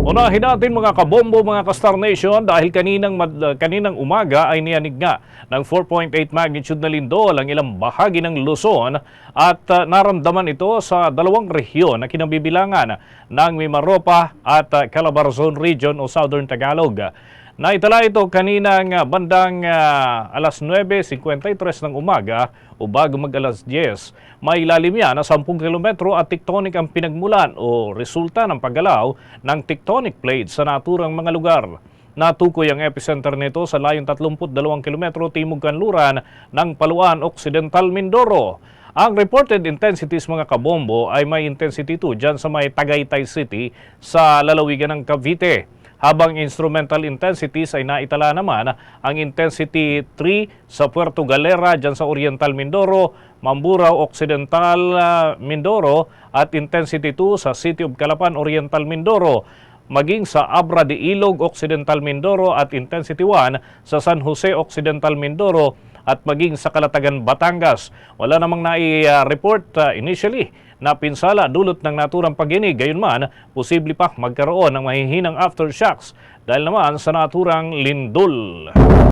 Unahin natin mga kabombo, mga ka-Star Nation, dahil kaninang umaga ay niyanig nga ng 4.8 magnitude na lindol ang ilang bahagi ng Luzon at naramdaman ito sa dalawang rehiyon na kinabibilangan ng Mimaropa at Calabarzon Region o Southern Tagalog. Naitala ito kaninang bandang alas 9:53 ng umaga o bago mag alas 10. May ilalim yan na 10 kilometro at tectonic ang pinagmulan o resulta ng paggalaw ng tectonic plates sa naturang mga lugar. Natukoy ang epicenter nito sa layong 32 kilometro timog kanluran ng Paluan Occidental, Mindoro. Ang reported intensities mga kabombo ay may intensity 2 dyan sa may Tagaytay City sa lalawigan ng Cavite. Habang instrumental intensities ay naitala naman ang intensity 3 sa Puerto Galera dyan sa Oriental Mindoro, Mamburao Occidental Mindoro at intensity 2 sa City of Calapan Oriental Mindoro, maging sa Abra de Ilog Occidental Mindoro at intensity 1 sa San Jose Occidental Mindoro at maging sa Calatagan, Batangas. Wala namang nai-report initially na pinsala dulot ng naturang pag-inig. Gayunman, posible pa magkaroon ng mahihinang aftershocks dahil naman sa naturang lindol.